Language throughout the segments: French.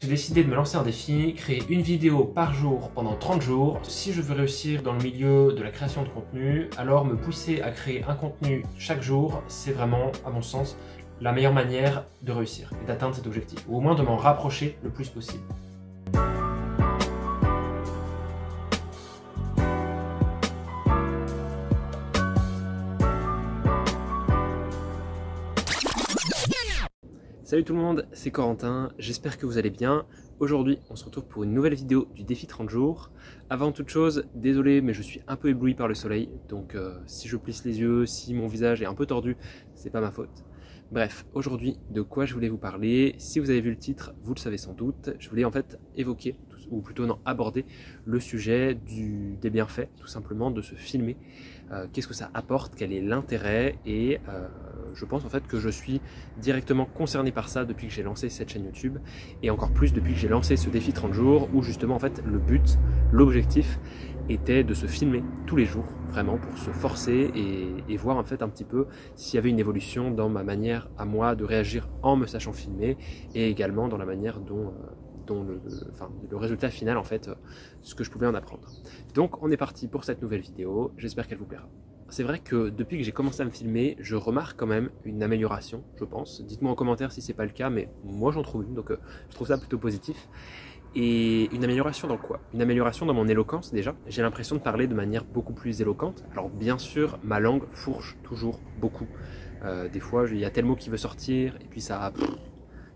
J'ai décidé de me lancer un défi, créer une vidéo par jour pendant 30 jours. Si je veux réussir dans le milieu de la création de contenu, alors me pousser à créer un contenu chaque jour, c'est vraiment, à mon sens, la meilleure manière de réussir et d'atteindre cet objectif, ou au moins de m'en rapprocher le plus possible. Salut tout le monde, c'est Corentin, j'espère que vous allez bien. Aujourd'hui, on se retrouve pour une nouvelle vidéo du défi 30 jours. Avant toute chose, désolé, mais je suis un peu ébloui par le soleil, donc si je plisse les yeux, si mon visage est un peu tordu, c'est pas ma faute. Bref, aujourd'hui, de quoi je voulais vous parler? Si vous avez vu le titre, vous le savez sans doute, je voulais en fait évoquer, ou plutôt non, aborder le sujet des bienfaits, tout simplement, de se filmer. Qu'est-ce que ça apporte, quel est l'intérêt, et je pense en fait que je suis directement concerné par ça depuis que j'ai lancé cette chaîne YouTube, et encore plus depuis que j'ai lancé ce défi 30 jours, où justement en fait le but, l'objectif était de se filmer tous les jours, vraiment pour se forcer et voir en fait un petit peu s'il y avait une évolution dans ma manière à moi de réagir en me sachant filmer, et également dans la manière dont le résultat final en fait, ce que je pouvais en apprendre. Donc on est parti pour cette nouvelle vidéo, j'espère qu'elle vous plaira. C'est vrai que depuis que j'ai commencé à me filmer, je remarque quand même une amélioration, je pense. Dites-moi en commentaire si c'est pas le cas, mais moi j'en trouve une, donc je trouve ça plutôt positif. Et une amélioration dans quoi? Une amélioration dans mon éloquence déjà. J'ai l'impression de parler de manière beaucoup plus éloquente. Alors bien sûr, ma langue fourche toujours beaucoup. Des fois, il y a tel mot qui veut sortir, et puis ça...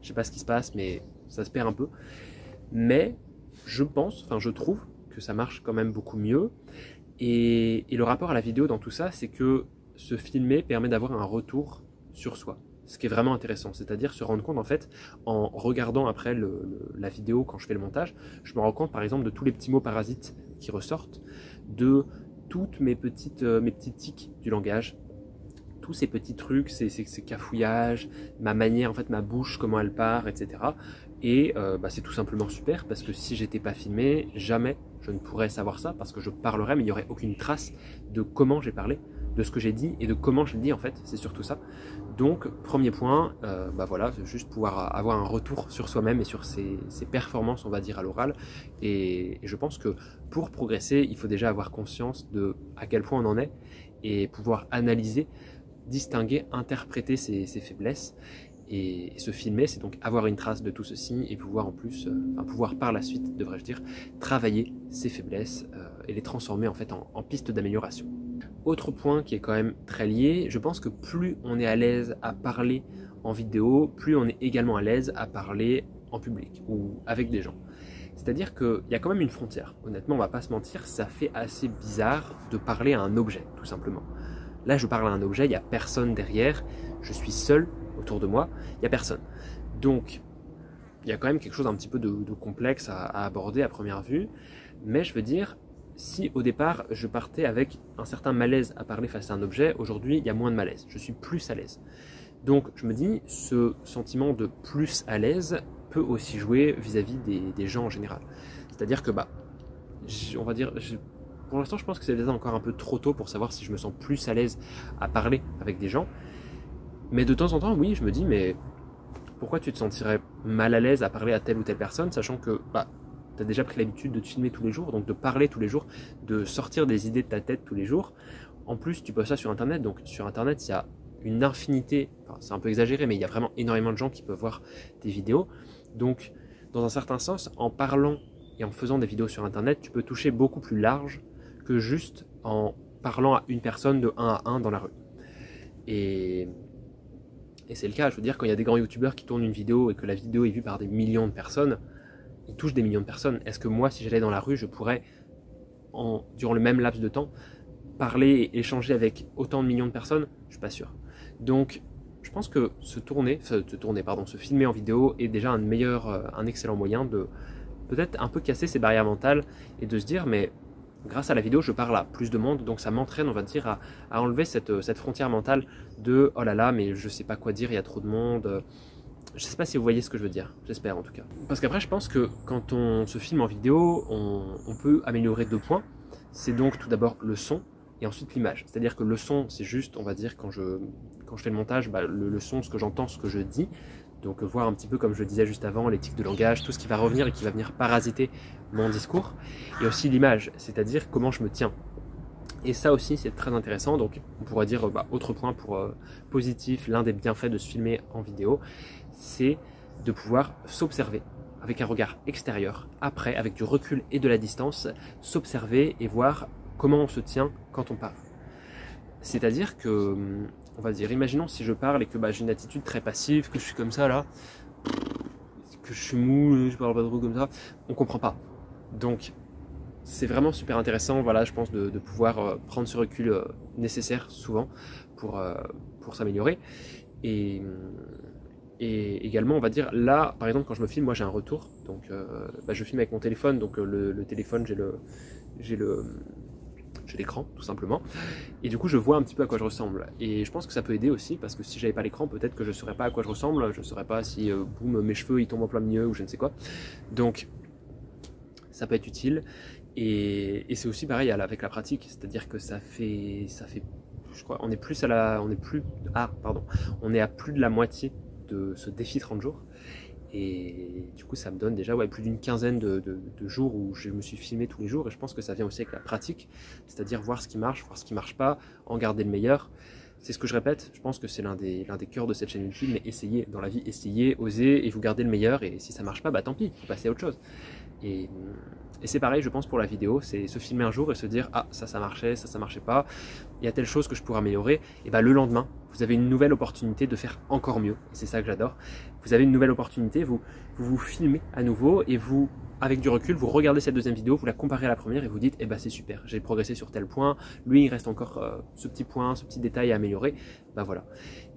je sais pas ce qui se passe, mais ça se perd un peu. Mais je pense, enfin je trouve que ça marche quand même beaucoup mieux. Et le rapport à la vidéo dans tout ça, c'est que se filmer permet d'avoir un retour sur soi. Ce qui est vraiment intéressant, c'est-à-dire se rendre compte en fait, en regardant après la vidéo quand je fais le montage, je me rends compte par exemple de tous les petits mots parasites qui ressortent, de toutes mes petits tics du langage, tous ces petits trucs, ces cafouillages, ma manière, en fait ma bouche, comment elle part, etc. Et c'est tout simplement super parce que si j'étais pas filmé, jamais je ne pourrais savoir ça parce que je parlerais mais il n'y aurait aucune trace de comment j'ai parlé, de ce que j'ai dit et de comment je le dis en fait, c'est surtout ça. Donc premier point, voilà, juste pouvoir avoir un retour sur soi-même et sur ses performances on va dire à l'oral, et je pense que pour progresser il faut déjà avoir conscience de à quel point on en est et pouvoir analyser, distinguer, interpréter ses faiblesses. Et se filmer, c'est donc avoir une trace de tout ceci et pouvoir en plus, pouvoir par la suite, devrais-je dire, travailler ses faiblesses et les transformer en fait en piste d'amélioration. Autre point qui est quand même très lié, je pense que plus on est à l'aise à parler en vidéo, plus on est également à l'aise à parler en public ou avec des gens. C'est-à-dire qu'il y a quand même une frontière. Honnêtement, on va pas se mentir, ça fait assez bizarre de parler à un objet, tout simplement. Là, je parle à un objet, il n'y a personne derrière, je suis seul autour de moi, il n'y a personne. Donc, il y a quand même quelque chose un petit peu de complexe à aborder à première vue, mais je veux dire, si au départ, je partais avec un certain malaise à parler face à un objet, aujourd'hui, il y a moins de malaise, je suis plus à l'aise. Donc, je me dis, ce sentiment de plus à l'aise peut aussi jouer vis-à-vis des gens en général. C'est-à-dire que, on va dire... Pour l'instant, je pense que c'est déjà encore un peu trop tôt pour savoir si je me sens plus à l'aise à parler avec des gens. Mais de temps en temps, oui, je me dis, mais pourquoi tu te sentirais mal à l'aise à parler à telle ou telle personne, sachant que tu as déjà pris l'habitude de te filmer tous les jours, donc de parler tous les jours, de sortir des idées de ta tête tous les jours. En plus, tu postes ça sur Internet, donc sur Internet, il y a une infinité, c'est un peu exagéré, mais il y a vraiment énormément de gens qui peuvent voir tes vidéos. Donc, dans un certain sens, en parlant et en faisant des vidéos sur Internet, tu peux toucher beaucoup plus large que juste en parlant à une personne de 1 à 1 dans la rue. Et c'est le cas, je veux dire, quand il y a des grands youtubeurs qui tournent une vidéo et que la vidéo est vue par des millions de personnes, ils touchent des millions de personnes. Est-ce que moi, si j'allais dans la rue, je pourrais, durant le même laps de temps, parler et échanger avec autant de millions de personnes? Je suis pas sûr. Donc, je pense que se filmer en vidéo est déjà un excellent moyen de peut-être un peu casser ces barrières mentales et de se dire, mais grâce à la vidéo, je parle à plus de monde, donc ça m'entraîne, on va dire, à enlever cette frontière mentale de « oh là là, mais je sais pas quoi dire, il y a trop de monde ». Je sais pas si vous voyez ce que je veux dire, j'espère en tout cas. Parce qu'après, je pense que quand on se filme en vidéo, on peut améliorer 2 points. C'est donc tout d'abord le son et ensuite l'image. C'est-à-dire que le son, c'est juste, on va dire, quand je fais le montage, le son, ce que j'entends, ce que je dis. Donc voir un petit peu, comme je le disais juste avant, les tics de langage, tout ce qui va revenir et qui va venir parasiter mon discours. Et aussi l'image, c'est-à-dire comment je me tiens. Et ça aussi c'est très intéressant. Donc on pourrait dire, autre point pour positif, l'un des bienfaits de se filmer en vidéo, c'est de pouvoir s'observer avec un regard extérieur, après avec du recul et de la distance, s'observer et voir comment on se tient quand on parle. C'est-à-dire que, on va dire, imaginons si je parle et que j'ai une attitude très passive, que je suis comme ça là, que je suis mou, je parle pas trop comme ça, on comprend pas. Donc c'est vraiment super intéressant, voilà, je pense de pouvoir prendre ce recul nécessaire souvent pour s'améliorer. Et également, on va dire, là, par exemple, quand je me filme, moi j'ai un retour, donc je filme avec mon téléphone, donc le téléphone, j'ai l'écran, tout simplement, et du coup je vois un petit peu à quoi je ressemble, et je pense que ça peut aider aussi, parce que si j'avais pas l'écran, peut-être que je ne saurais pas à quoi je ressemble, je ne saurais pas si, boum, mes cheveux ils tombent en plein milieu, ou je ne sais quoi, donc ça peut être utile, et c'est aussi pareil avec la pratique, c'est-à-dire que ça fait, je crois, on est à plus de la moitié de ce défi 30 jours, et du coup ça me donne déjà plus d'une quinzaine de jours où je me suis filmé tous les jours, et je pense que ça vient aussi avec la pratique, c'est-à-dire voir ce qui marche, voir ce qui marche pas, en garder le meilleur. C'est ce que je répète, je pense que c'est l'un des cœurs de cette chaîne YouTube, mais essayez dans la vie, essayez, osez, et vous gardez le meilleur, et si ça marche pas, tant pis, vous passez à autre chose. Et c'est pareil, je pense, pour la vidéo, c'est se filmer un jour et se dire « Ah, ça marchait, ça marchait pas, il y a telle chose que je pourrais améliorer. » Et le lendemain, vous avez une nouvelle opportunité de faire encore mieux. Et c'est ça que j'adore. Vous avez une nouvelle opportunité, vous filmez à nouveau et vous, avec du recul, vous regardez cette deuxième vidéo, vous la comparez à la première et vous dites « Eh c'est super, j'ai progressé sur tel point, lui il reste encore ce petit point, ce petit détail à améliorer. » Voilà.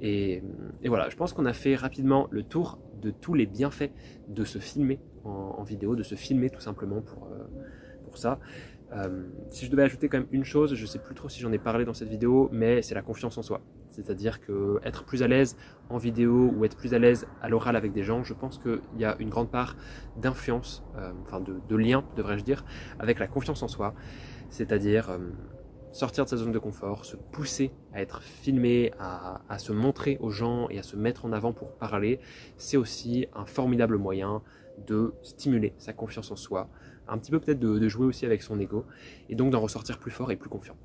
Et voilà, je pense qu'on a fait rapidement le tour de tous les bienfaits de se filmer en vidéo, de se filmer tout simplement pour ça. Si je devais ajouter quand même une chose, je ne sais plus trop si j'en ai parlé dans cette vidéo, mais c'est la confiance en soi. C'est-à-dire que être plus à l'aise en vidéo ou être plus à l'aise à l'oral avec des gens, je pense qu'il y a une grande part d'influence, de lien, devrais-je dire, avec la confiance en soi. C'est-à-dire sortir de sa zone de confort, se pousser à être filmé, à se montrer aux gens et à se mettre en avant pour parler, c'est aussi un formidable moyen de stimuler sa confiance en soi, un petit peu peut-être de jouer aussi avec son ego, et donc d'en ressortir plus fort et plus confiant.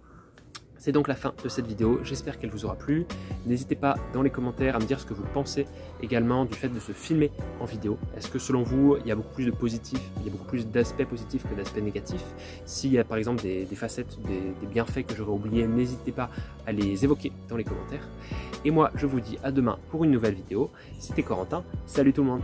C'est donc la fin de cette vidéo, j'espère qu'elle vous aura plu. N'hésitez pas dans les commentaires à me dire ce que vous pensez également du fait de se filmer en vidéo. Est-ce que selon vous, il y a beaucoup plus de positifs, il y a beaucoup plus d'aspects positifs que d'aspects négatifs? S'il y a par exemple des facettes, des bienfaits que j'aurais oubliés, n'hésitez pas à les évoquer dans les commentaires. Et moi, je vous dis à demain pour une nouvelle vidéo. C'était Corentin, salut tout le monde!